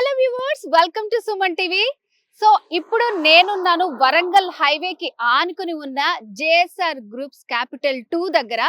Hello viewers, welcome to Suman TV. So ఇప్పుడు నేనున్నాను వరంగల్ హైవేకి ఆనుకుని ఉన్న జేఎస్ఆర్ గ్రూప్స్ క్యాపిటల్ 2 దగ్గర.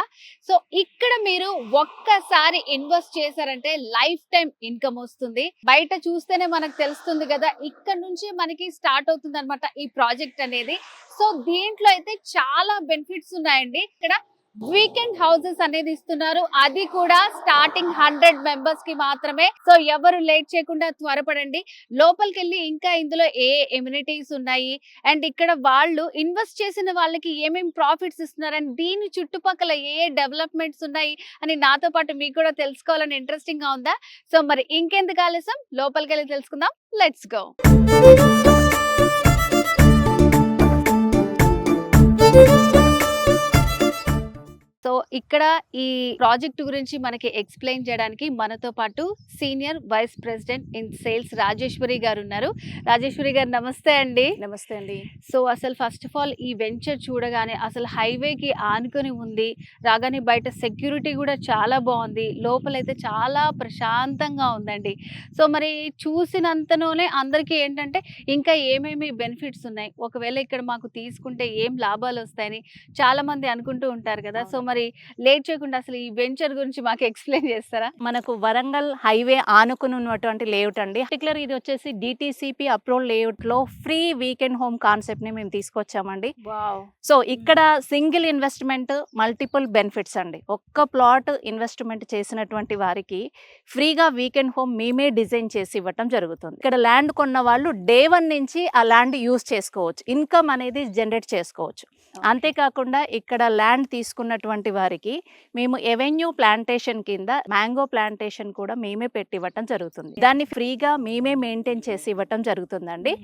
సో ఇక్కడ మీరు ఒక్కసారి ఇన్వెస్ట్ చేశారంటే లైఫ్ టైం ఇన్కమ్ వస్తుంది. బయట చూస్తేనే మనకు తెలుస్తుంది కదా, ఇక్కడ నుంచి మనకి స్టార్ట్ అవుతుంది అనమాట ఈ ప్రాజెక్ట్ అనేది. సో దీంట్లో అయితే చాలా బెనిఫిట్స్ ఉన్నాయండి. ఇక్కడ వీకెండ్ హౌసెస్ అనేది ఇస్తున్నారు, అది కూడా స్టార్టింగ్ 100 మెంబర్స్ కి మాత్రమే. సో ఎవరు లేట్ చేయకుండా త్వరపడండి, లోపలికి వెళ్ళి ఇంకా ఇందులో ఏ ఎమ్యూనిటీస్ ఉన్నాయి అండ్ ఇక్కడ వాళ్ళు ఇన్వెస్ట్ చేసిన వాళ్ళకి ఏమేమి ప్రాఫిట్స్ ఇస్తున్నారని, దీని చుట్టుపక్కల ఏ డెవలప్మెంట్స్ ఉన్నాయి అని నాతో పాటు మీకు కూడా తెలుసుకోవాలని ఇంట్రెస్టింగ్ గా ఉందా? సో మరి ఇంకెందుకు ఆలస్యం, లోపలికి వెళ్ళి తెలుసుకుందాం. Let's go. సో ఇక్కడ ఈ ప్రాజెక్ట్ గురించి మనకి ఎక్స్ప్లెయిన్ చేయడానికి మనతో పాటు senior vice president in sales Rajeshwari garu ఉన్నారు. రాజేశ్వరి గారు నమస్తే అండి. నమస్తే అండి. సో అసలు ఫస్ట్ ఆఫ్ ఆల్ ఈ వెంచర్ చూడగానే అసలు హైవేకి ఆనుకొని ఉంది, రాగానే బయట సెక్యూరిటీ కూడా చాలా బాగుంది, లోపలైతే చాలా ప్రశాంతంగా ఉందండి. సో మరి చూసినంతలోనే అందరికీ ఏంటంటే ఇంకా ఏమేమి బెనిఫిట్స్ ఉన్నాయి, ఒకవేళ ఇక్కడ మాకు తీసుకుంటే ఏం లాభాలు వస్తాయని చాలా మంది అనుకుంటూ ఉంటారు కదా. సో మరి లేట్ చేయకుండా అసలు ఈ వెంచర్ గురించి మాకు ఎక్స్ప్లెయిన్ చేస్తారా? మనకు వరంగల్ హైవే ఆనుకుని ఉన్నటువంటి లేఅవుట్ అండి. పర్టికులర్ ఇది వచ్చేసి డిటిసిపి అప్రూవల్ లేఅవుట్ లో ఫ్రీ వీకెండ్ హోమ్ కాన్సెప్ట్ ని మేము తీసుకొచ్చామండి. సో ఇక్కడ సింగిల్ ఇన్వెస్ట్మెంట్ మల్టిపుల్ బెనిఫిట్స్ అండి. ఒక్క ప్లాట్ ఇన్వెస్ట్మెంట్ చేసినటువంటి వారికి ఫ్రీగా వీకెండ్ హోమ్ మేమే డిజైన్ చేసి ఇవ్వటం జరుగుతుంది. ఇక్కడ ల్యాండ్ కొన్న వాళ్ళు డే 1 నుంచి ఆ ల్యాండ్ యూజ్ చేసుకోవచ్చు, ఇన్కమ్ అనేది జనరేట్ చేసుకోవచ్చు. అంతేకాకుండా ఇక్కడ ల్యాండ్ తీసుకున్నటువంటి వారికి మేము ఎవెన్యూ ప్లాంటేషన్ కింద మ్యాంగో ప్లాంటేషన్ కూడా మేమే పెట్టి ఇవ్వటం జరుగుతుంది. దాన్ని ఫ్రీగా మేమే మెయింటైన్ చేసి ఇవ్వటం జరుగుతుందండి.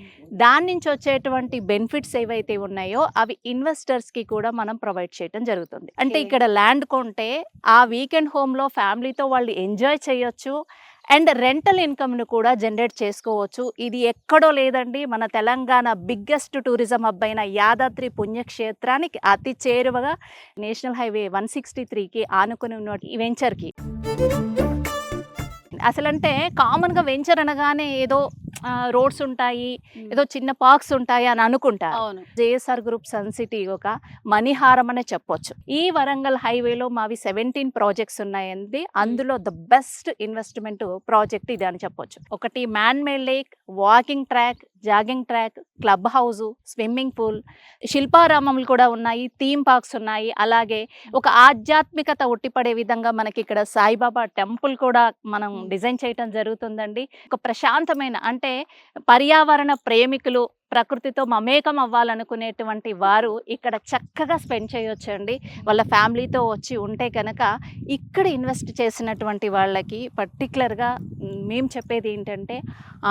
దాని నుంచి వచ్చేటువంటి బెనిఫిట్స్ ఏవైతే ఉన్నాయో అవి ఇన్వెస్టర్స్ కి కూడా మనం ప్రొవైడ్ చేయడం జరుగుతుంది. అంటే ఇక్కడ ల్యాండ్ కొంటే ఆ వీకెండ్ హోమ్ లో ఫ్యామిలీతో వాళ్ళు ఎంజాయ్ చేయొచ్చు అండ్ రెంటల్ ఇన్కమ్ను కూడా జనరేట్ చేసుకోవచ్చు. ఇది ఎక్కడో లేదండి, మన తెలంగాణ బిగ్గెస్ట్ టూరిజం హబ్ అయిన యాదాద్రి పుణ్యక్షేత్రానికి అతి చేరువగా నేషనల్ హైవే 163కి ఆనుకుని ఉన్న ఈ వెంచర్కి. అసలంటే కామన్గా వెంచర్ అనగానే ఏదో రోడ్స్ ఉంటాయి, ఏదో చిన్న పార్క్స్ ఉంటాయి అని అనుకుంటారు. జేఎస్ఆర్ గ్రూప్ సన్ సిటీ ఒక మణిహారం అనే చెప్పొచ్చు. ఈ వరంగల్ హైవేలో మావి 17 ప్రాజెక్ట్స్ ఉన్నాయండి. అందులో ద బెస్ట్ ఇన్వెస్ట్మెంట్ ప్రాజెక్ట్ ఇది అని చెప్పొచ్చు. ఒకటి man made lake, walking track, jogging track, club house, swimming pool, శిల్పారామములు కూడా ఉన్నాయి, థీమ్ పార్క్స్ ఉన్నాయి. అలాగే ఒక ఆధ్యాత్మికత ఉట్టిపడే విధంగా మనకి ఇక్కడ సాయిబాబా టెంపుల్ కూడా మనం డిజైన్ చేయటం జరుగుతుందండి. ఒక ప్రశాంతమైన, అంటే పర్యావరణ ప్రేమికులు, ప్రకృతితో మమేకం అవ్వాలనుకునేటువంటి వారు ఇక్కడ చక్కగా స్పెండ్ చేయొచ్చండి. వాళ్ళ ఫ్యామిలీతో వచ్చి ఉంటే కనుక ఇక్కడ ఇన్వెస్ట్ చేసినటువంటి వాళ్ళకి పర్టికులర్గా మేము చెప్పేది ఏంటంటే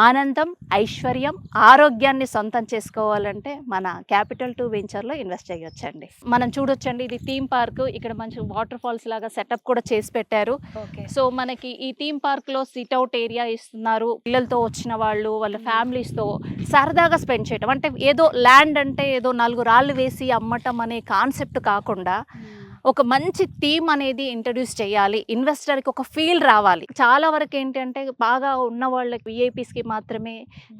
ఆనందం, ఐశ్వర్యం, ఆరోగ్యాన్ని సొంతం చేసుకోవాలంటే మన క్యాపిటల్ 2 వెంచర్లో ఇన్వెస్ట్ చేయొచ్చండి. మనం చూడొచ్చండి, ఇది థీమ్ పార్క్. ఇక్కడ మంచి వాటర్ ఫాల్స్ లాగా సెటప్ కూడా చేసి పెట్టారు. సో మనకి ఈ థీమ్ పార్క్లో సిట్అవుట్ ఏరియా ఇస్తున్నారు. పిల్లలతో వచ్చిన వాళ్ళు వాళ్ళ ఫ్యామిలీస్తో సరదాగా స్పెండ్ చేయటం, అంటే ఏదో ల్యాండ్ అంటే ఏదో 4 రాళ్ళు వేసి అమ్మటం అనే కాన్సెప్ట్ కాకుండా ఒక మంచి థీమ్ అనేది ఇంట్రడ్యూస్ చేయాలి, ఇన్వెస్టర్కి ఒక ఫీల్ రావాలి. చాలా వరకు ఏంటంటే బాగా ఉన్న వాళ్ళకి విఐపీస్కి మాత్రమే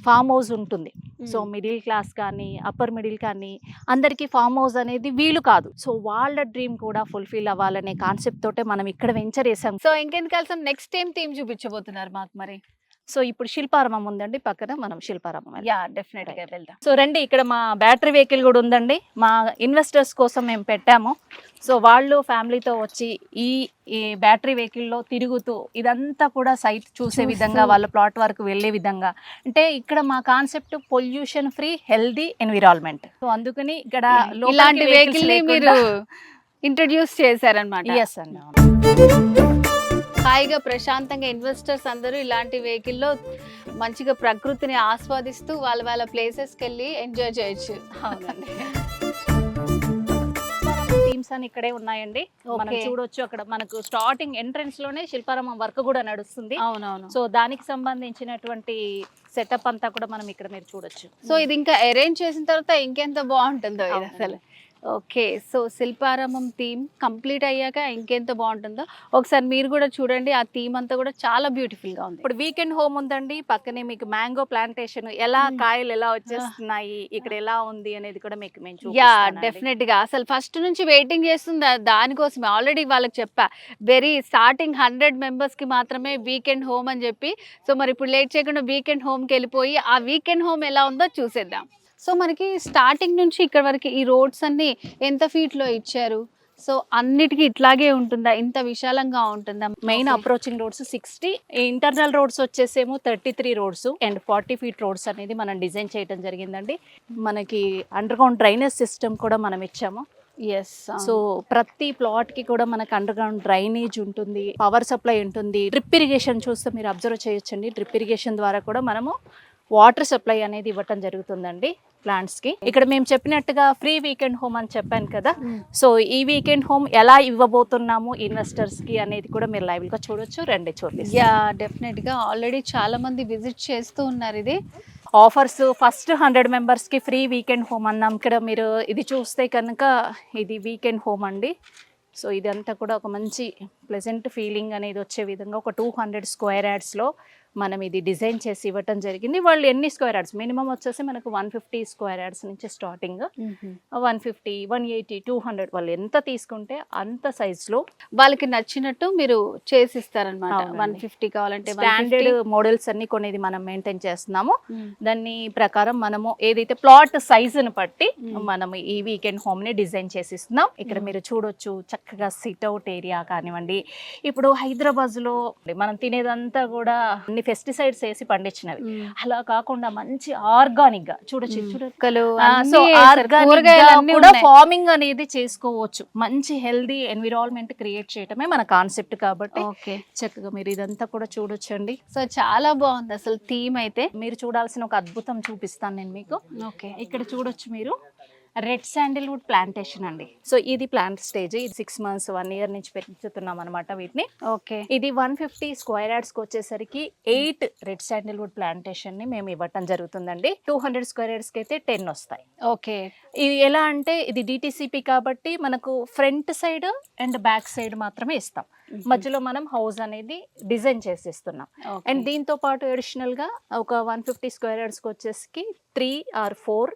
ఫామ్ హౌస్ ఉంటుంది. సో మిడిల్ క్లాస్ కానీ అప్పర్ మిడిల్ కానీ అందరికీ ఫామ్ హౌస్ అనేది వీలు కాదు. సో వాళ్ళ డ్రీమ్ కూడా ఫుల్ఫిల్ అవ్వాలనే కాన్సెప్ట్ తోటే మనం ఇక్కడ వెంచర్ చేసాం. సో ఇంకెందుకు కలిసాం, నెక్స్ట్ టైం థీమ్ చూపించబోతున్నారు మాకు మరి? సో ఇప్పుడు శిల్పారామం ఉందండి పక్కన, మనం శిల్పారామం డెఫినెట్ గా వెళ్దాం. సో రండి, ఇక్కడ మా బ్యాటరీ వెహికల్ కూడా ఉందండి, మా ఇన్వెస్టర్స్ కోసం మేము పెట్టాము. సో వాళ్ళు ఫ్యామిలీతో వచ్చి ఈ బ్యాటరీ వెహికల్లో తిరుగుతూ ఇదంతా కూడా సైట్ చూసే విధంగా, వాళ్ళ ప్లాట్ వరకు వెళ్ళే విధంగా, అంటే ఇక్కడ మా concept pollution free healthy environment. So అందుకని ఇక్కడ ఇలాంటి వెహికల్ మీరు ఇంట్రడ్యూస్ చేశారనమాట. ఎస్ అండి. హాయిగా ప్రశాంతంగా ఇన్వెస్టర్స్ అందరూ ఇలాంటి వెహికల్లో మంచిగా ప్రకృతిని ఆస్వాదిస్తూ వాళ్ళ వాళ్ళ ప్లేసెస్కి వెళ్ళి ఎంజాయ్ చేయొచ్చు. అవునండి. థీమ్స్ అని ఇక్కడే ఉన్నాయండి, మనం చూడొచ్చు. అక్కడ మనకు స్టార్టింగ్ ఎంట్రన్స్ లోనే శిల్పారామం వర్క్ కూడా నడుస్తుంది. అవునవును. సో దానికి సంబంధించినటువంటి సెటప్ అంతా కూడా మనం ఇక్కడ మీరు చూడొచ్చు. సో ఇది ఇంకా అరేంజ్ చేసిన తర్వాత ఇంకెంత బాగుంటుందో ఇది అసలు. Okay, so Shilparamam theme complete అయ్యాక ఇంకెంత బాగుంటుందో ఒకసారి మీరు కూడా చూడండి. ఆ థీమ్ అంతా కూడా చాలా బ్యూటిఫుల్ గా ఉంది. ఇప్పుడు వీకెండ్ హోమ్ ఉందండి, పక్కనే మీకు మ్యాంగో ప్లాంటేషన్, ఎలా కాయలు ఎలా వచ్చేస్తున్నాయి, ఇక్కడ ఎలా ఉంది అనేది కూడా మీకు మేము యా, చూపిస్తానండి. డెఫినెట్ గా అసలు ఫస్ట్ నుంచి వెయిటింగ్ చేస్తుంది దానికోసమే. ఆల్రెడీ వాళ్ళకి చెప్పా, వెరీ స్టార్టింగ్ 100 మెంబర్స్ కి మాత్రమే వీకెండ్ హోమ్ అని చెప్పి. సో మరి ఇప్పుడు లేట్ చేయకుండా వీకెండ్ హోమ్ కి వెళ్ళిపోయి ఆ వీకెండ్ హోమ్ ఎలా ఉందో చూసేద్దాం. సో మనకి స్టార్టింగ్ నుంచి ఇక్కడ వరకు ఈ రోడ్స్ అన్ని ఎంత ఫీట్ లో ఇచ్చారు? సో అన్నిటికీ ఇట్లాగే ఉంటుందా? ఇంత విశాలంగా ఉంటుందా? Main approaching roads 60, internal roads వచ్చేసేమో 33 రోడ్స్ అండ్ 40 ఫీట్ రోడ్స్ అనేది మనం డిజైన్ చేయడం జరిగిందండి. మనకి అండర్ గ్రౌండ్ డ్రైనేజ్ సిస్టమ్ కూడా మనం ఇచ్చాము. ఎస్, సో ప్రతి ప్లాట్ కి కూడా మనకు అండర్ గ్రౌండ్ డ్రైనేజ్ ఉంటుంది, పవర్ సప్లై ఉంటుంది. డ్రిప్ ఇరిగేషన్ చూస్తే మీరు అబ్జర్వ్ చేయొచ్చండి. డ్రిప్ ఇరిగేషన్ ద్వారా కూడా మనము వాటర్ సప్లై అనేది ఇవ్వటం జరుగుతుందండి ప్లాంట్స్ కి. ఇక్కడ మేము చెప్పినట్టుగా ఫ్రీ వీకెండ్ హోమ్ అని చెప్పాను కదా. సో ఈ వీకెండ్ హోమ్ ఎలా ఇవ్వబోతున్నాము ఇన్వెస్టర్స్ కి అనేది కూడా మీరు లైవ్ గా చూడొచ్చు. రండి చూడండి. యా, డెఫినెట్ గా ఆల్రెడీ చాలా మంది విజిట్ చేస్తూ ఉన్నారు. ఇది ఆఫర్స్ ఫస్ట్ 100 మెంబర్స్ కి ఫ్రీ వీకెండ్ హోమ్ అన్నాం. ఇక్కడ మీరు ఇది చూస్తే కనుక ఇది వీకెండ్ హోమ్ అండి. సో ఇదంతా కూడా ఒక మంచి ప్లెజెంట్ ఫీలింగ్ అనేది వచ్చే విధంగా ఒక 200 స్క్వేర్ యార్డ్స్లో మనం ఇది డిజైన్ చేసి ఇవ్వటం జరిగింది. వాళ్ళు ఎన్ని స్క్వేర్ యార్డ్స్, మినిమం వచ్చేసి మనకు 150 స్క్వేర్ యార్డ్స్ నుంచి స్టార్టింగ్ 150, 180, 200 వాళ్ళు ఎంత తీసుకుంటే అంత సైజులో వాళ్ళకి నచ్చినట్టు మీరు చేసిస్తారనమాట. అవునండి. 150 కావాలంటే స్టాండర్డ్ మోడల్స్ అన్ని కొనేది మనం మెయింటైన్ చేస్తున్నాము. దాన్ని ప్రకారం మనము ఏదైతే ప్లాట్ సైజుని బట్టి మనం ఈ వీకెండ్ హోమ్ ని డిజైన్ చేసి ఇస్తున్నాం. ఇక్కడ మీరు చూడొచ్చు చక్కగా సిట్అవుట్ ఏరియా కానివ్వండి. ఇప్పుడు హైదరాబాద్ లో మనం తినేదంతా కూడా అన్ని పెస్టిసైడ్స్ వేసి పండించినవి, అలా కాకుండా మంచి ఆర్గానిక్ గా చూడొచ్చు. సో ఆర్గానిక్ కూడా ఫార్మింగ్ అనేది చేసుకోవచ్చు. మంచి హెల్దీ ఎన్విరాన్మెంట్ క్రియేట్ చేయటమే మన కాన్సెప్ట్ కాబట్టి చక్కగా మీరు ఇదంతా కూడా చూడొచ్చండి. సో చాలా బాగుంది అసలు థీమ్ అయితే. మీరు చూడాల్సిన ఒక అద్భుతం చూపిస్తాను నేను మీకు. ఓకే, ఇక్కడ చూడొచ్చు మీరు రెడ్ శాండిల్వుడ్ ప్లాంటేషన్ అండి. సో ఇది ప్లాంట్ స్టేజ్, ఇది 6 months 1 year నుంచి పెంచుతున్నాం అనమాట వీటిని. ఓకే, ఇది 150 స్క్వేర్ యార్డ్స్కి వచ్చేసరికి 8 రెడ్ శాండిల్వుడ్ ప్లాంటేషన్ ని మేము ఇవ్వటం జరుగుతుందండి. 200 స్క్వేర్ యార్డ్స్కి అయితే 10 వస్తాయి. ఓకే, ఇది ఎలా అంటే ఇది డిటిసిపి కాబట్టి మనకు front side and back side మాత్రమే ఇస్తాం. మధ్యలో మనం హౌస్ అనేది డిజైన్ చేసి ఇస్తున్నాం. అండ్ దీంతో పాటు అడిషనల్ గా ఒక 150 స్క్వేర్ యార్డ్స్కి వచ్చేసి 3 or 4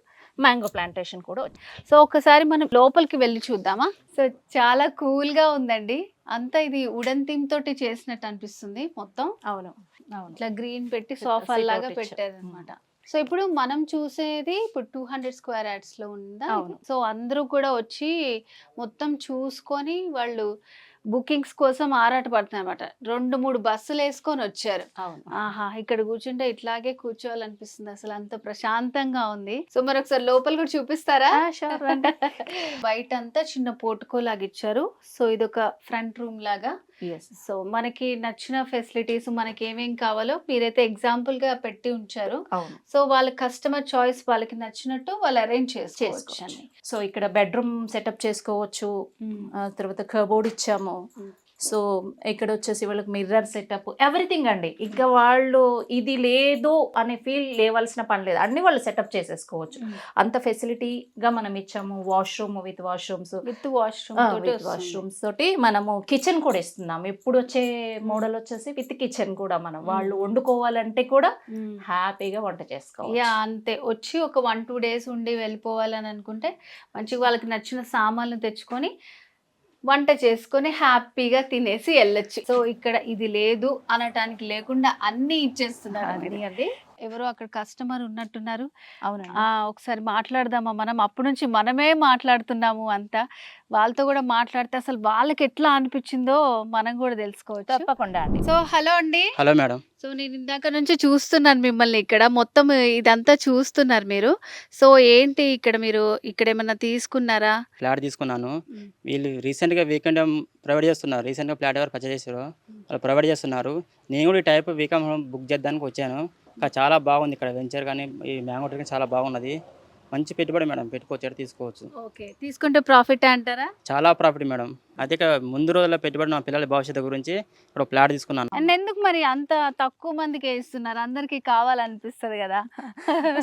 మ్యాంగో ప్లాంటేషన్ కూడా. సో ఒకసారి మనం లోపలికి వెళ్ళి చూద్దామా? సో చాలా కూల్ గా ఉందండి. అంతా ఇది వుడెన్ థీమ్ తోటి చేసినట్టు అనిపిస్తుంది మొత్తం. అవును అవును, ఇట్లా గ్రీన్ పెట్టి సోఫా లాగా పెట్టారు అనమాట. సో ఇప్పుడు మనం చూసేది ఇప్పుడు 200 స్క్వేర్ యార్డ్స్ లో ఉందా? సో అందరూ కూడా వచ్చి మొత్తం చూసుకొని వాళ్ళు బుకింగ్స్ కోసం ఆరాట పడుతున్నాయి అనమాట. 2-3 బస్సులు వేసుకొని వచ్చారు. ఆహా, ఇక్కడ కూర్చుంటే ఇట్లాగే కూర్చోవాలనిపిస్తుంది. అసలు అంత ప్రశాంతంగా ఉంది. సో మరి ఒకసారి లోపల కూడా చూపిస్తారా? బయట అంతా చిన్న పోర్టుకో లాగా ఇచ్చారు. సో ఇదొక ఫ్రంట్ రూమ్ లాగా. సో మనకి నచ్చిన ఫెసిలిటీస్ మనకి ఏమేం కావాలో మీరైతే ఎగ్జాంపుల్ గా పెట్టి ఉంచారు. సో వాళ్ళ కస్టమర్ చాయిస్ వాళ్ళకి నచ్చినట్టు వాళ్ళు అరేంజ్ చేసుకోవచ్చు. సో ఇక్కడ బెడ్రూమ్ సెటప్ చేసుకోవచ్చు. తర్వాత కబోర్డ్ ఇచ్చాము. సో ఇక్కడ వచ్చేసి వాళ్ళకి మిర్రర్ సెటప్, ఎవ్రీథింగ్ అండి. ఇంకా వాళ్ళు ఇది లేదు అనే ఫీల్ లేవాల్సిన పని లేదు, అన్ని వాళ్ళు సెటప్ చేసేసుకోవచ్చు. అంత ఫెసిలిటీగా మనం ఇచ్చాము. వాష్రూమ్ విత్ వాష్రూమ్స్ తోటి మనము కిచెన్ కూడా ఇస్తున్నాము. ఇప్పుడు వచ్చే మోడల్ వచ్చేసి విత్ కిచెన్ కూడా మనం వాళ్ళు వండుకోవాలంటే కూడా హ్యాపీగా వంట చేసుకోవాలి. యా, అంతే. వచ్చి ఒక 1-2 days ఉండి వెళ్ళిపోవాలని అనుకుంటే మంచిగా వాళ్ళకి నచ్చిన సామాన్లు తెచ్చుకొని వంట చేసుకొని హ్యాపీగా తినేసి వెళ్ళొచ్చు. సో ఇక్కడ ఇది లేదు అనటానికి లేకుండా అన్ని ఇచ్చేస్తున్నారు. అది ఎవరో అక్కడ కస్టమర్ ఉన్నట్టున్నారు. అవునా, ఒకసారి మాట్లాడదామా మనం? అప్పటి నుంచి మనమే మాట్లాడుతున్నాము అంతా. వాళ్ళతో కూడా మాట్లాడితే అసలు వాళ్ళకి ఎట్లా అనిపించిందో మనం కూడా తెలుసుకోవచ్చు. తప్పకుండా అండి. సో హలో అండి. Hello madam. సో నేను ఇందాక నుంచి చూస్తున్నాను మిమ్మల్ని. ఇక్కడ మొత్తం ఇదంతా చూస్తున్నారు మీరు. సో ఏంటి ఇక్కడ మీరు ఇక్కడ ఏమన్నా తీసుకున్నారా? ఫ్లాట్ తీసుకున్నాను. వీళ్ళు రీసెంట్గా వీకెండ్ ప్రొవైడ్ చేస్తున్నారు. రీసెంట్గా ఫ్లాట్ ఎవరు పర్చేస్ చేశారో వాళ్ళు ప్రొవైడ్ చేస్తున్నారు. నేను కూడా ఈ టైప్ వీకెండ్ బుక్ చేద్దానికి వచ్చాను. చాలా బాగుంది ఇక్కడ వెంచర్ కానీ ఈ మ్యాంగో ట్రీ చాలా బాగున్నది. మంచి పెట్టుబడి మేడం, పెట్టుకోవచ్చు, తీసుకోవచ్చు. ఓకే, తీసుకుంటే ప్రాఫిట్ అంటారా? చాలా ప్రాఫిట్ మేడం. అయితే ఇక ముందు రోజుల్లో పెట్టుబడి నా పిల్లల భవిష్యత్తు గురించి ఇప్పుడు ప్లాట్ తీసుకున్నాను. అండ్ ఎందుకు మరి అంత తక్కువ మందికి వేస్తున్నారు? అందరికి కావాలనిపిస్తుంది కదా.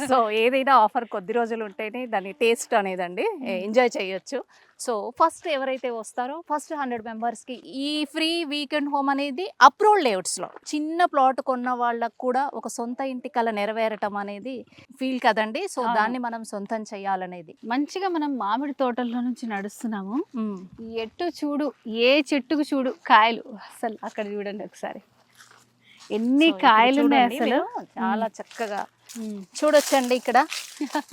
సో ఏదైనా ఆఫర్ కొద్ది రోజులు ఉంటేనే దాని టేస్ట్ అనేదండి ఎంజాయ్ చేయొచ్చు. సో ఫస్ట్ ఎవరైతే వస్తారో ఫస్ట్ 100 మెంబర్స్కి ఈ ఫ్రీ వీకెండ్ హోమ్ అనేది అప్రూవ్డ్ లేఅవుట్స్లో చిన్న ప్లాట్ కొన్న వాళ్ళకు కూడా ఒక సొంత ఇంటి కల నెరవేరటం అనేది ఫీల్ కదండి. సో అవును. దాన్ని మనం సొంతం చేయాలనేది. మంచిగా మనం మామిడి తోటల్లో నుంచి నడుస్తున్నాము. ఎటు చూడు, ఏ చెట్టుకు చూడు కాయలు. అసలు అక్కడ చూడండి ఒకసారి ఎన్ని సో ఇప్పుడు కాయలు ఉన్నాయి చూడండి అసలు. మీరు చాలా చక్కగా చూడొచ్చండి ఇక్కడ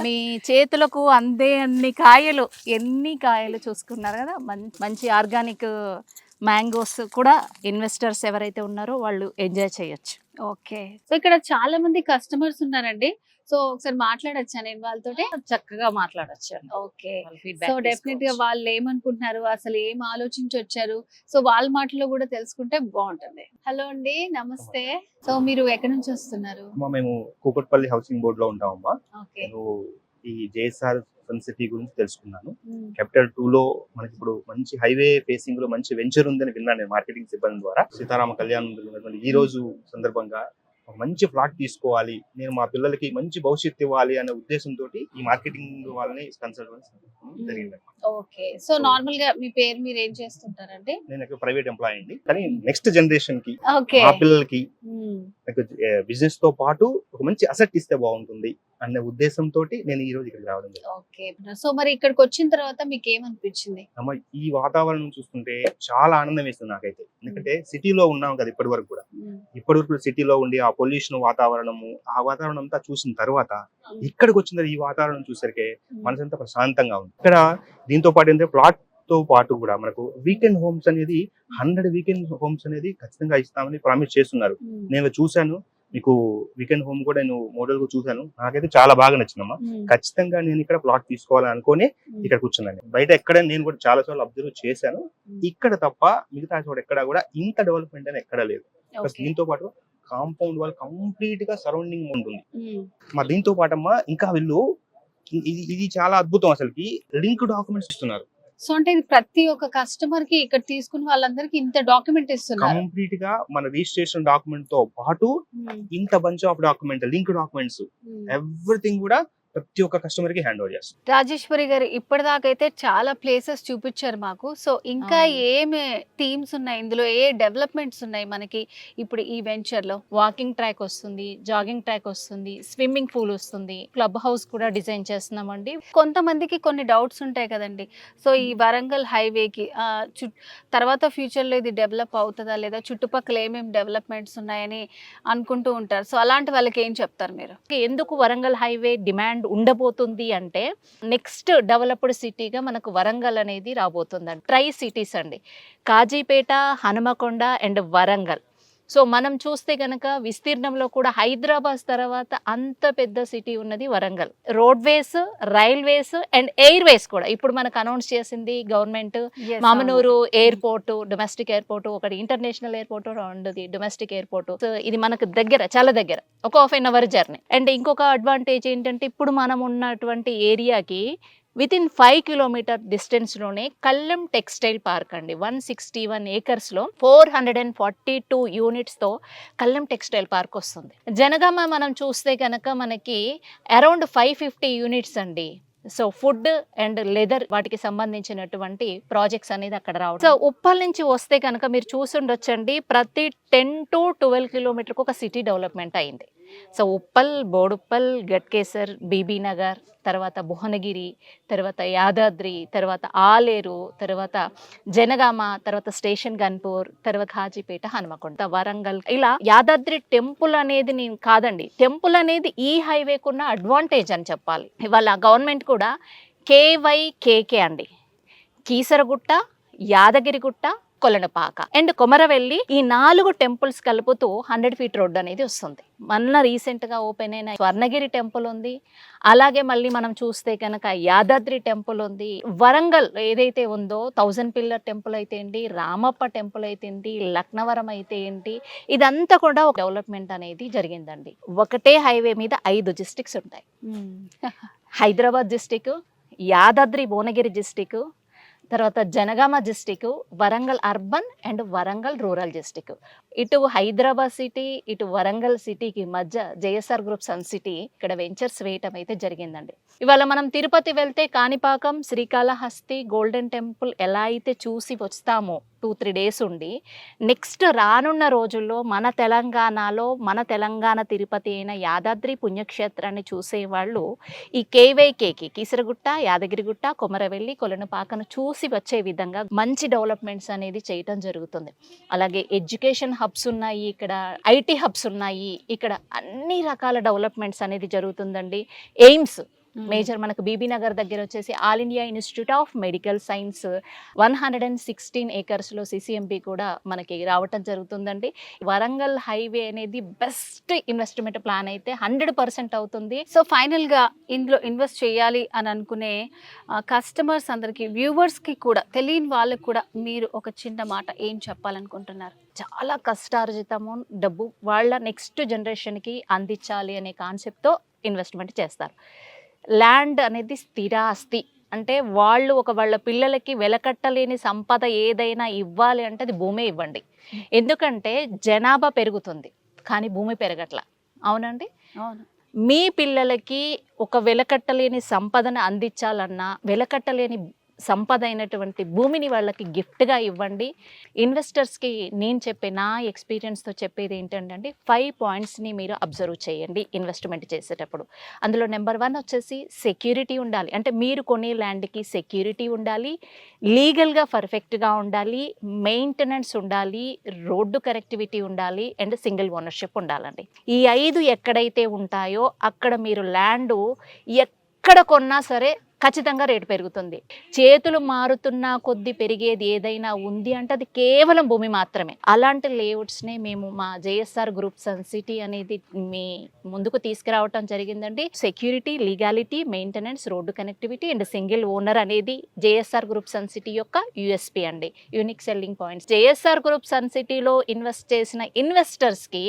మీ చేతులకు అందే అన్ని కాయలు, ఎన్ని కాయలు చూసుకున్నారు కదా. మంచి ఆర్గానిక్ మ్యాంగోస్ కూడా ఇన్వెస్టర్స్ ఎవరైతే ఉన్నారో వాళ్ళు ఎంజాయ్ చేయొచ్చు. ఓకే, సో ఇక్కడ చాలా మంది కస్టమర్స్ ఉన్నారండి. సో ఒకసారి మాట్లాడొచ్చా నేను వాళ్ళతో? చక్కగా మాట్లాడొచ్చు. ఓకే, సో డెఫినెట్ గా వాళ్ళు ఏమనుకుంటున్నారు, అసలు ఏం ఆలోచించి వచ్చారు, సో వాళ్ళ మాటలో కూడా తెలుసుకుంటే బాగుంటుంది. హలో అండి, నమస్తే. సో మీరు ఎక్కడి నుంచి వస్తున్నారు? మేము కూకట్పల్లి హౌసింగ్ బోర్డ్ లో ఉంటామమ్మా. ఓకే. నేను ఈ జేఎస్ఆర్ సన్ సిటీ గురించి తెలుసుకున్నాను. క్యాపిటల్ 2 లో మనకి ఇప్పుడు మంచి హైవే ఫేసింగ్ లో మంచి వెంచర్ ఉందని విన్నాను నేను మార్కెటింగ్ సిబ్బంది ద్వారా. సీతారామ కళ్యాణం జరిగినటువంటి ఈ రోజు సందర్భంగా ఒక మంచి ఫ్లాట్ తీసుకోవాలి, నేను మా పిల్లలకి మంచి భవిష్యత్తు ఇవ్వాలి అనే ఉద్దేశంతో ఈ మార్కెటింగ్ వాళ్ళని కన్సల్ట్ జరిగింది. ఓకే, సో నార్మల్ గా మీ పేరు మీరు ఏం చేస్తుంటారండి? నేను ప్రైవేట్ ఎంప్లాయీ అండి, కానీ నెక్స్ట్ జనరేషన్ కి ఓకే, మా పిల్లలకి బిజినెస్ తో పాటు ఒక మంచి అసెట్ ఇస్తే బాగుంటుంది అనే ఉద్దేశంతో నేను ఈ రోజు ఇక్కడికి రావడం జరిగింది. ఓకే, సో మరి ఇక్కడికి వచ్చిన తర్వాత మీకు ఏమనిపించింది? అమ్మ, ఈ వాతావరణం చూస్తుంటే చాలా ఆనందం వేస్తుంది నాకైతే. ఎందుకంటే సిటీలో ఉన్నాం కదా ఇప్పటి వరకు కూడా, ఇప్పటి వరకు సిటీలో ఉండి ఆ పొల్యూషన్ వాతావరణము, ఆ వాతావరణం అంతా చూసిన తర్వాత ఇక్కడికి వచ్చిన ఈ వాతావరణం చూసరికే మనసంతా ప్రశాంతంగా ఉంది. ఇక్కడ దీంతో పాటు ఏంటంటే ప్లాట్ తో పాటు కూడా మనకు వీకెండ్ హోమ్స్ అనేది 100 వీకెండ్ హోమ్స్ అనేది ఖచ్చితంగా ఇస్తామని ప్రామిస్ చేస్తున్నారు. నేను చూశాను, మీకు వీకెండ్ హోమ్ కూడా నేను మోడల్ గా చూశాను, నాకైతే చాలా బాగా నచ్చిందమ్మా. ఖచ్చితంగా నేను ఇక్కడ ప్లాట్ తీసుకోవాలని అనుకుని ఇక్కడ కూర్చున్నాను. బయట ఎక్కడ నేను కూడా చాలా సార్లు అబ్జర్వ్ చేశాను, ఇక్కడ తప్ప మిగతా చోట ఎక్కడ కూడా ఇంత డెవలప్మెంట్ అని ఎక్కడ లేదు. దీంతో పాటు కాంపౌండ్ వాల్ కంప్లీట్ గా సరౌండింగ్ ఉంటుంది. మరి దీంతో పాటమ్మా ఇంకా వీళ్ళు ఇది చాలా అద్భుతం, అసలుకి లింక్ డాక్యుమెంట్స్ ఇస్తున్నారు. సో అంటే ఇది ప్రతి ఒక్క కస్టమర్ కి ఇక్కడ తీసుకున్న వాళ్ళందరికి ఇంత డాక్యుమెంట్ ఇస్తున్నారు. కంప్లీట్ గా మన రిజిస్ట్రేషన్ డాక్యుమెంట్ తో పాటు ఇంత bunch of document, link documents, everything కూడా ప్రతి ఒక్క కస్టమర్ కి హ్యాండ్ ఓవర్ చేస్తాం. రాజేశ్వరి గారు ఇప్పటిదాకైతే చాలా ప్లేసెస్ చూపించారు మాకు. సో ఇంకా ఏమి థీమ్స్ ఉన్నాయి ఇందులో, ఏ డెవలప్మెంట్స్ ఉన్నాయి మనకి ఇప్పుడు ఈ వెంచర్ లో? వాకింగ్ ట్రాక్ వస్తుంది, జాగింగ్ ట్రాక్ వస్తుంది, స్విమ్మింగ్ పూల్ వస్తుంది, క్లబ్ హౌస్ కూడా డిజైన్ చేస్తున్నామండి. కొంతమందికి కొన్ని డౌట్స్ ఉంటాయి కదండి, సో ఈ వరంగల్ హైవేకి తర్వాత ఫ్యూచర్ లో ఇది డెవలప్ అవుతుందా లేదా, చుట్టుపక్కల ఏమేమి డెవలప్మెంట్స్ ఉన్నాయని అనుకుంటూ ఉంటారు. సో అలాంటి వాళ్ళకి ఏం చెప్తారు మీరు? ఎందుకు వరంగల్ హైవే డిమాండ్ ఉండబోతుంది అంటే, నెక్స్ట్ డెవలప్డ్ సిటీగా మనకు వరంగల్ అనేది రాబోతుందండి. ట్రై సిటీస్ అండి, కాజీపేట, హనుమకొండ అండ్ వరంగల్. సో మనం చూస్తే కనుక విస్తీర్ణంలో కూడా హైదరాబాద్ తర్వాత అంత పెద్ద సిటీ ఉన్నది Warangal. Roadways, railways and airways కూడా ఇప్పుడు మనకు అనౌన్స్ చేసింది government. Mamnoor airport, domestic airport, ఒకటి ఇంటర్నేషనల్ ఎయిర్పోర్ట్, రెండోది డొమెస్టిక్ ఎయిర్పోర్ట్. సో ఇది మనకు దగ్గర, చాలా దగ్గర, ఒక 1/2 hour జర్నీ. అండ్ ఇంకొక అడ్వాంటేజ్ ఏంటంటే, ఇప్పుడు మనం ఉన్నటువంటి ఏరియాకి వితిన్ 5 kilometer డిస్టెన్స్లోనే కల్లెం టెక్స్టైల్ పార్క్ అండి. 161 acresలో 442 unitsతో కల్లెం టెక్స్టైల్ పార్క్ వస్తుంది. జనగామ మనం చూస్తే కనుక మనకి అరౌండ్ 550 units అండి. సో ఫుడ్ అండ్ లెదర్ వాటికి సంబంధించినటువంటి ప్రాజెక్ట్స్ అనేది అక్కడ రావడం. సో ఉప్పల్ నుంచి వస్తే కనుక మీరు చూసుండొచ్చండి, ప్రతి 10 to 12 kilometerకి ఒక సిటీ డెవలప్మెంట్ అయింది. సో ఉప్పల్, బోడుప్పల్, గట్కేసర్, బీబీ నగర్, తర్వాత భువనగిరి, తర్వాత యాదాద్రి, తర్వాత ఆలేరు, తర్వాత జనగామ, తర్వాత స్టేషన్ గన్పూర్, తర్వాత హాజీపేట, హనుమకొండ, వరంగల్. ఇలా యాదాద్రి టెంపుల్ అనేది నేను కాదండి, టెంపుల్ అనేది ఈ హైవేకున్న అడ్వాంటేజ్ అని చెప్పాలి. ఇవాళ గవర్నమెంట్ కూడా KYKK అండి, కీసరగుట్ట, యాదగిరిగుట్ట, కొలనపాక అండ్ కొమరవెల్లి, ఈ 4 టెంపుల్స్ కలుపుతూ 100 feet రోడ్ అనేది వస్తుంది. మొన్న రీసెంట్గా ఓపెన్ అయిన స్వర్ణగిరి టెంపుల్ ఉంది. అలాగే మళ్ళీ మనం చూస్తే కనుక యాదాద్రి టెంపుల్ ఉంది. వరంగల్ ఏదైతే ఉందో 1000 pillar టెంపుల్ అయితే ఏంటి, రామప్ప టెంపుల్ అయితే ఏంటి, లక్నవరం అయితే ఏంటి, ఇదంతా కూడా ఒక డెవలప్మెంట్ అనేది జరిగిందండి. ఒకటే హైవే మీద 5 districts ఉంటాయి. హైదరాబాద్ డిస్టిక్, యాదాద్రి భువనగిరి డిస్టిక్, తర్వాత Janagama district, Warangal urban and Warangal rural district. ఇటు హైదరాబాద్ సిటీ, ఇటు వరంగల్ సిటీకి మధ్య జేఎస్ఆర్ గ్రూప్ సన్ సిటీ ఇక్కడ వెంచర్స్ వేయటం అయితే జరిగిందండి. ఇవాళ మనం తిరుపతి వెళ్తే కాణిపాకం, శ్రీకాళహస్తి, గోల్డెన్ టెంపుల్ ఎలా అయితే చూసి వస్తామో 2-3 డేస్ ఉండి, నెక్స్ట్ రానున్న రోజుల్లో మన తెలంగాణలో మన తెలంగాణ తిరుపతి అయిన యాదాద్రి పుణ్యక్షేత్రాన్ని చూసేవాళ్ళు ఈ కేవైకేకి కీసరగుట్ట, యాదగిరిగుట్ట, కొమరవెల్లి, కొలనుపాకను చూసి వచ్చే విధంగా మంచి డెవలప్మెంట్స్ అనేది చేయటం జరుగుతుంది. అలాగే ఎడ్యుకేషన్ హబ్స్ ఉన్నాయి, ఇక్కడ ఐటీ హబ్స్ ఉన్నాయి, ఇక్కడ అన్ని రకాల డెవలప్మెంట్స్ అనేది జరుగుతుందండి. ఎయిమ్స్ మేజర్ మనకు బీబీ నగర్ దగ్గర వచ్చేసి all India institute of medical science 116 ఏకర్స్లో సిసిఎంబి కూడా మనకి రావటం జరుగుతుందండి. వరంగల్ హైవే అనేది బెస్ట్ ఇన్వెస్ట్మెంట్ ప్లాన్ అయితే 100% అవుతుంది. సో ఫైనల్గా ఇందులో ఇన్వెస్ట్ చేయాలి అని అనుకునే కస్టమర్స్ అందరికీ, వ్యూవర్స్కి కూడా, తెలియని వాళ్ళకి కూడా మీరు ఒక చిన్న మాట ఏం చెప్పాలనుకుంటున్నారు? చాలా కష్టార్జితము డబ్బు వాళ్ళ నెక్స్ట్ జనరేషన్కి అందించాలి అనే కాన్సెప్ట్తో ఇన్వెస్ట్మెంట్ చేస్తారు. ల్యాండ్ అనేది స్థిరాస్తి, అంటే వాళ్ళు వాళ్ళ పిల్లలకి వెలకట్టలేని సంపద ఏదైనా ఇవ్వాలి అంటే అది భూమే ఇవ్వండి. ఎందుకంటే జనాభా పెరుగుతుంది కానీ భూమి పెరగట్ల, అవునండి? అవును. మీ పిల్లలకి ఒక వెలకట్టలేని సంపదను అందించాలన్నా వెలకట్టలేని సంపద అయినటువంటి భూమిని వాళ్ళకి గిఫ్ట్గా ఇవ్వండి. ఇన్వెస్టర్స్కి నేను చెప్పే నా ఎక్స్పీరియన్స్తో చెప్పేది ఏంటంటే 5 పాయింట్స్ని మీరు అబ్జర్వ్ చేయండి ఇన్వెస్ట్మెంట్ చేసేటప్పుడు. అందులో నెంబర్ 1 వచ్చేసి సెక్యూరిటీ ఉండాలి. అంటే మీరు కొనే ల్యాండ్కి సెక్యూరిటీ ఉండాలి, లీగల్గా పర్ఫెక్ట్గా ఉండాలి, మెయింటెనెన్స్ ఉండాలి, రోడ్డు కనెక్టివిటీ ఉండాలి, అండ్ సింగిల్ ఓనర్షిప్ ఉండాలండి. ఈ 5 ఎక్కడైతే ఉంటాయో అక్కడ మీరు ల్యాండ్ ఎక్కడ కొన్నా సరే ఖచ్చితంగా రేటు పెరుగుతుంది. చేతులు మారుతున్నా కొద్ది పెరిగేది ఏదైనా ఉంది అంటే అది కేవలం భూమి మాత్రమే. అలాంటి లేఅవుట్స్నే మేము మా జేఎస్ఆర్ గ్రూప్ సన్ సిటీ అనేది మీ ముందుకు తీసుకురావటం జరిగిందండి. Security, legality, maintenance, road connectivity and single owner అనేది జేఎస్ఆర్ గ్రూప్ సన్ సిటీ యొక్క యూఎస్పీ అండి, unique selling points. JSR group sun సిటీలో ఇన్వెస్ట్ చేసిన ఇన్వెస్టర్స్కి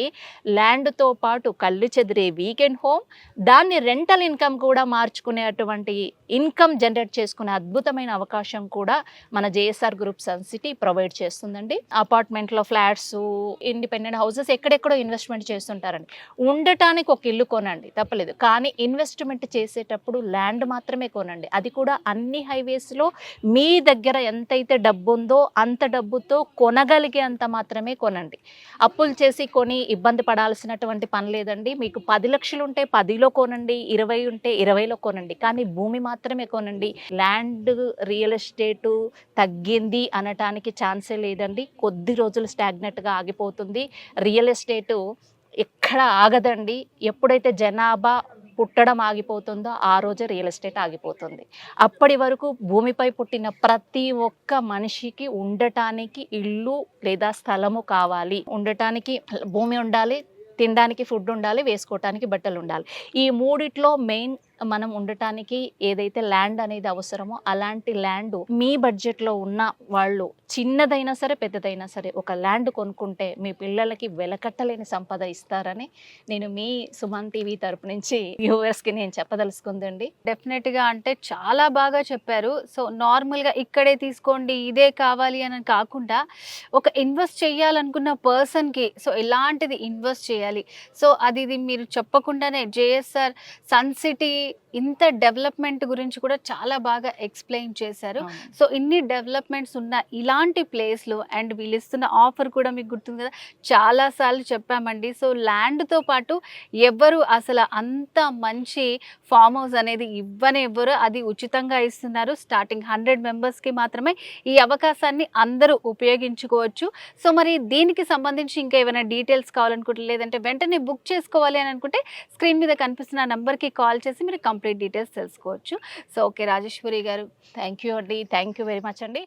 ల్యాండ్తో పాటు కళ్ళు చెదిరే వీకెండ్ హోమ్, దాన్ని రెంటల్ ఇన్కమ్ కూడా మార్చుకునేటువంటి ఇన్కమ్ జనరేట్ చేసుకునే అద్భుతమైన అవకాశం కూడా మన JSR group sun city provide చేస్తుందండి. అపార్ట్మెంట్లో ఫ్లాట్స్, ఇండిపెండెంట్ హౌసెస్ ఎక్కడెక్కడో ఇన్వెస్ట్మెంట్ చేస్తుంటారండి. ఉండటానికి ఒక ఇల్లు కొనండి, తప్పలేదు, కానీ ఇన్వెస్ట్మెంట్ చేసేటప్పుడు ల్యాండ్ మాత్రమే కొనండి. అది కూడా అన్ని హైవేస్లో మీ దగ్గర ఎంతైతే డబ్బు ఉందో అంత డబ్బుతో కొనగలిగేంత మాత్రమే కొనండి. అప్పులు చేసి కొని ఇబ్బంది పడాల్సినటువంటి పని లేదండి. మీకు 10 లక్షలు ఉంటే 10లో కొనండి, 20 ఉంటే 20లో కొనండి, కానీ భూమి మాత్రమే కొనండి. ల్యాండ్, రియల్ ఎస్టేటు తగ్గింది అనటానికి ఛాన్సే లేదండి. కొద్ది రోజులు స్టాగ్నెట్గా ఆగిపోతుంది. రియల్ ఎస్టేటు ఎక్కడ ఆగదండి. ఎప్పుడైతే జనాభా పుట్టడం ఆగిపోతుందో ఆ రోజే రియల్ ఎస్టేట్ ఆగిపోతుంది. అప్పటి వరకు భూమిపై పుట్టిన ప్రతి ఒక్క మనిషికి ఉండటానికి ఇల్లు లేదా స్థలము కావాలి. ఉండటానికి భూమి ఉండాలి, తినడానికి ఫుడ్ ఉండాలి, వేసుకోవటానికి బట్టలు ఉండాలి. ఈ మూడిట్లో మెయిన్ మనం ఉండటానికి ఏదైతే ల్యాండ్ అనేది అవసరమో అలాంటి ల్యాండ్ మీ బడ్జెట్లో ఉన్న వాళ్ళు చిన్నదైనా సరే పెద్దదైనా సరే ఒక ల్యాండ్ కొనుక్కుంటే మీ పిల్లలకి వెలకట్టలేని సంపద ఇస్తారని నేను మీ సుమన్ టీవీ తరపు నుంచి వ్యూవర్స్కి నేను చెప్పదలుచుకుందండి. డెఫినెట్గా, అంటే చాలా బాగా చెప్పారు. సో నార్మల్గా ఇక్కడే తీసుకోండి, ఇదే కావాలి అని కాకుండా ఒక ఇన్వెస్ట్ చేయాలనుకున్న పర్సన్కి సో ఎలాంటిది ఇన్వెస్ట్ చేయాలి, సో అది మీరు చెప్పకుండానే జేఎస్ఆర్ సన్ సిటీ ఇంత డెవలప్మెంట్ గురించి కూడా చాలా బాగా ఎక్స్ప్లెయిన్ చేశారు. సో ఇన్ని డెవలప్మెంట్స్ ఉన్న ఇలాంటి ప్లేస్లో అండ్ వీళ్ళు ఇస్తున్న ఆఫర్ కూడా మీకు గుర్తుంది కదా, చాలాసార్లు చెప్పామండి. సో ల్యాండ్తో పాటు ఎవరు అసలు అంత మంచి ఫామ్ హౌస్ అనేది ఇవ్వరు, అది ఉచితంగా ఇస్తున్నారు. స్టార్టింగ్ 100 మెంబర్స్కి మాత్రమే ఈ అవకాశాన్ని అందరూ ఉపయోగించుకోవచ్చు. సో మరి దీనికి సంబంధించి ఇంకా ఏమైనా డీటెయిల్స్ కావాలనుకుంటే, లేదంటే వెంటనే బుక్ చేసుకోవాలి అని అనుకుంటే స్క్రీన్ మీద కనిపిస్తున్న నంబర్కి కాల్ చేసి మీరు కంప్లీట్ డీటెయిల్స్ తెలుసుకోవచ్చు. సో ఓకే రాజేశ్వరి గారు, థ్యాంక్ యూ అండి, థ్యాంక్ యూ వెరీ మచ్ అండి.